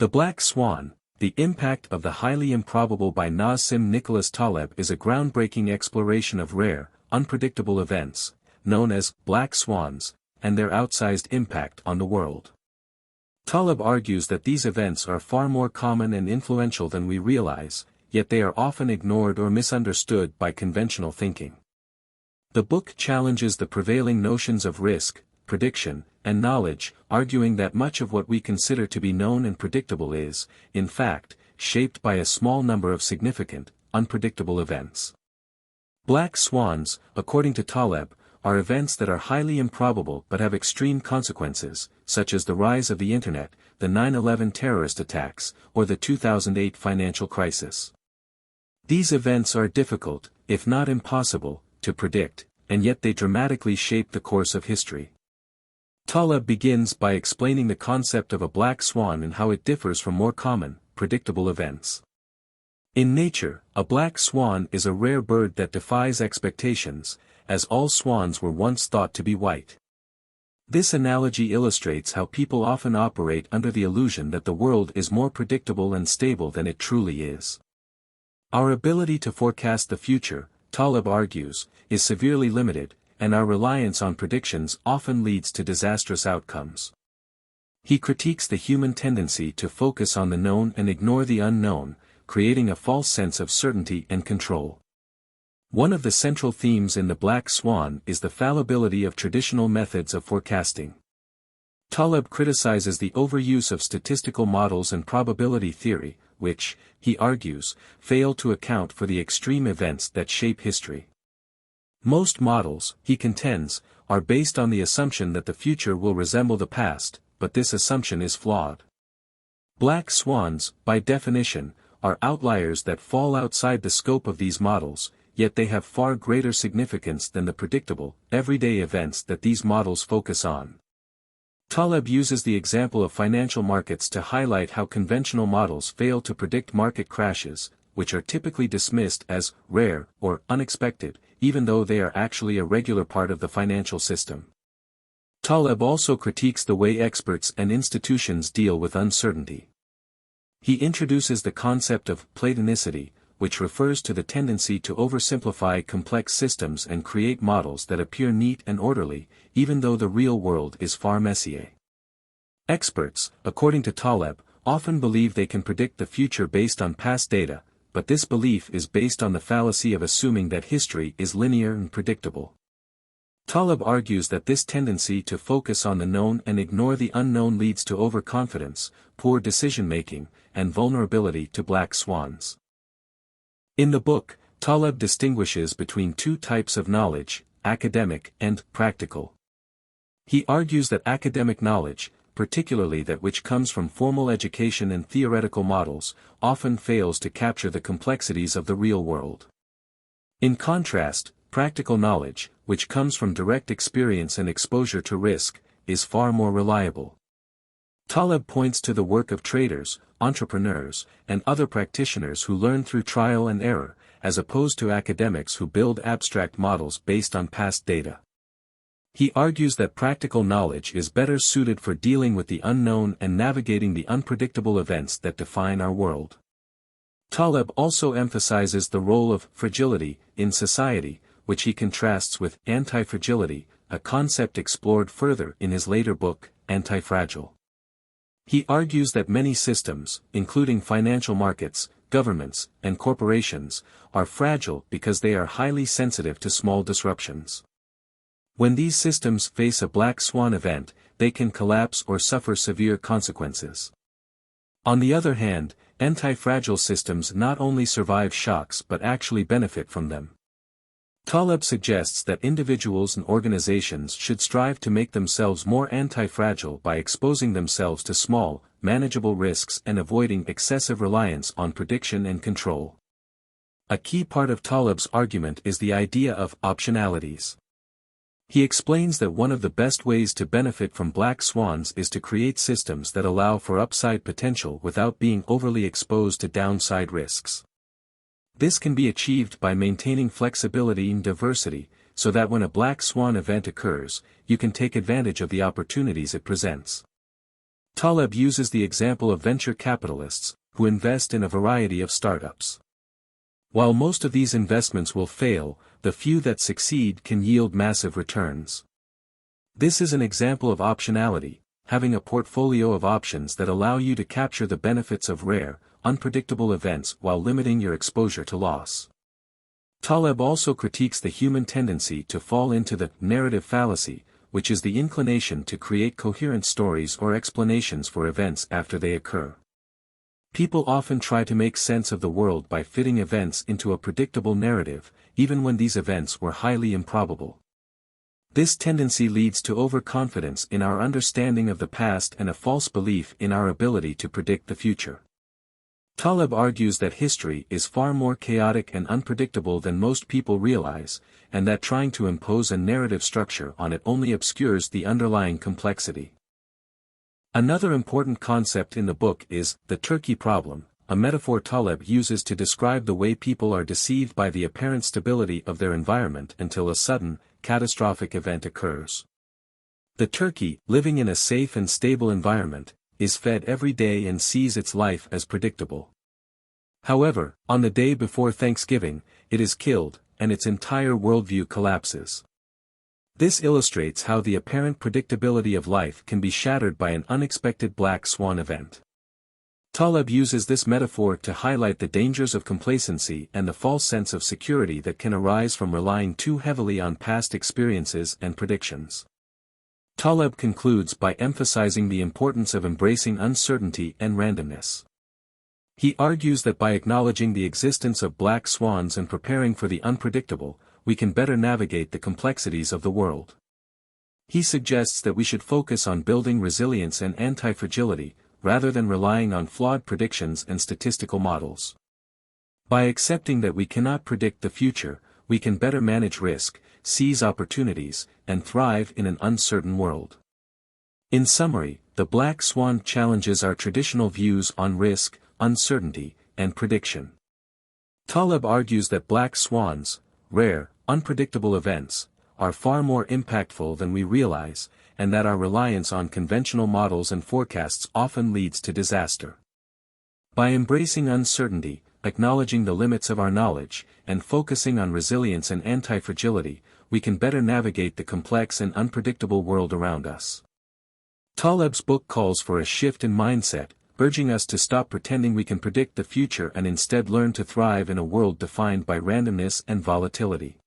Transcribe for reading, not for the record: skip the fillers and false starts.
The Black Swan, The Impact of the Highly Improbable by Nassim Nicholas Taleb is a groundbreaking exploration of rare, unpredictable events, known as black swans, and their outsized impact on the world. Taleb argues that these events are far more common and influential than we realize, yet they are often ignored or misunderstood by conventional thinking. The book challenges the prevailing notions of risk, prediction, and knowledge, arguing that much of what we consider to be known and predictable is, in fact, shaped by a small number of significant, unpredictable events. Black swans, according to Taleb, are events that are highly improbable but have extreme consequences, such as the rise of the Internet, the 9/11 terrorist attacks, or the 2008 financial crisis. These events are difficult, if not impossible, to predict, and yet they dramatically shape the course of history. Taleb begins by explaining the concept of a black swan and how it differs from more common, predictable events. In nature, a black swan is a rare bird that defies expectations, as all swans were once thought to be white. This analogy illustrates how people often operate under the illusion that the world is more predictable and stable than it truly is. Our ability to forecast the future, Taleb argues, is severely limited, and our reliance on predictions often leads to disastrous outcomes. He critiques the human tendency to focus on the known and ignore the unknown, creating a false sense of certainty and control. One of the central themes in The Black Swan is the fallibility of traditional methods of forecasting. Taleb criticizes the overuse of statistical models and probability theory, which, he argues, fail to account for the extreme events that shape history. Most models, he contends, are based on the assumption that the future will resemble the past, but this assumption is flawed. Black swans, by definition, are outliers that fall outside the scope of these models, yet they have far greater significance than the predictable, everyday events that these models focus on. Taleb uses the example of financial markets to highlight how conventional models fail to predict market crashes, which are typically dismissed as rare or unexpected, even though they are actually a regular part of the financial system. Taleb also critiques the way experts and institutions deal with uncertainty. He introduces the concept of Platonicity, which refers to the tendency to oversimplify complex systems and create models that appear neat and orderly, even though the real world is far messier. Experts, according to Taleb, often believe they can predict the future based on past data, but this belief is based on the fallacy of assuming that history is linear and predictable. Taleb argues that this tendency to focus on the known and ignore the unknown leads to overconfidence, poor decision-making, and vulnerability to black swans. In the book, Taleb distinguishes between two types of knowledge, academic and practical. He argues that academic knowledge, particularly that which comes from formal education and theoretical models, often fails to capture the complexities of the real world. In contrast, practical knowledge, which comes from direct experience and exposure to risk, is far more reliable. Taleb points to the work of traders, entrepreneurs, and other practitioners who learn through trial and error, as opposed to academics who build abstract models based on past data. He argues that practical knowledge is better suited for dealing with the unknown and navigating the unpredictable events that define our world. Taleb also emphasizes the role of fragility in society, which he contrasts with anti-fragility, a concept explored further in his later book, Anti-Fragile. He argues that many systems, including financial markets, governments, and corporations, are fragile because they are highly sensitive to small disruptions. When these systems face a black swan event, they can collapse or suffer severe consequences. On the other hand, anti-fragile systems not only survive shocks but actually benefit from them. Taleb suggests that individuals and organizations should strive to make themselves more anti-fragile by exposing themselves to small, manageable risks and avoiding excessive reliance on prediction and control. A key part of Taleb's argument is the idea of optionalities. He explains that one of the best ways to benefit from black swans is to create systems that allow for upside potential without being overly exposed to downside risks. This can be achieved by maintaining flexibility and diversity, so that when a black swan event occurs, you can take advantage of the opportunities it presents. Taleb uses the example of venture capitalists, who invest in a variety of startups. While most of these investments will fail, the few that succeed can yield massive returns. This is an example of optionality, having a portfolio of options that allow you to capture the benefits of rare, unpredictable events while limiting your exposure to loss. Taleb also critiques the human tendency to fall into the narrative fallacy, which is the inclination to create coherent stories or explanations for events after they occur. People often try to make sense of the world by fitting events into a predictable narrative, even when these events were highly improbable. This tendency leads to overconfidence in our understanding of the past and a false belief in our ability to predict the future. Taleb argues that history is far more chaotic and unpredictable than most people realize, and that trying to impose a narrative structure on it only obscures the underlying complexity. Another important concept in the book is the turkey problem, a metaphor Taleb uses to describe the way people are deceived by the apparent stability of their environment until a sudden, catastrophic event occurs. The turkey, living in a safe and stable environment, is fed every day and sees its life as predictable. However, on the day before Thanksgiving, it is killed, and its entire worldview collapses. This illustrates how the apparent predictability of life can be shattered by an unexpected black swan event. Taleb uses this metaphor to highlight the dangers of complacency and the false sense of security that can arise from relying too heavily on past experiences and predictions. Taleb concludes by emphasizing the importance of embracing uncertainty and randomness. He argues that by acknowledging the existence of black swans and preparing for the unpredictable, we can better navigate the complexities of the world. He suggests that we should focus on building resilience and anti-fragility, rather than relying on flawed predictions and statistical models. By accepting that we cannot predict the future, we can better manage risk, seize opportunities, and thrive in an uncertain world. In summary, the Black Swan challenges our traditional views on risk, uncertainty, and prediction. Taleb argues that black swans, rare, unpredictable events, are far more impactful than we realize, and that our reliance on conventional models and forecasts often leads to disaster. By embracing uncertainty, acknowledging the limits of our knowledge, and focusing on resilience and anti-fragility, we can better navigate the complex and unpredictable world around us. Taleb's book calls for a shift in mindset, urging us to stop pretending we can predict the future and instead learn to thrive in a world defined by randomness and volatility.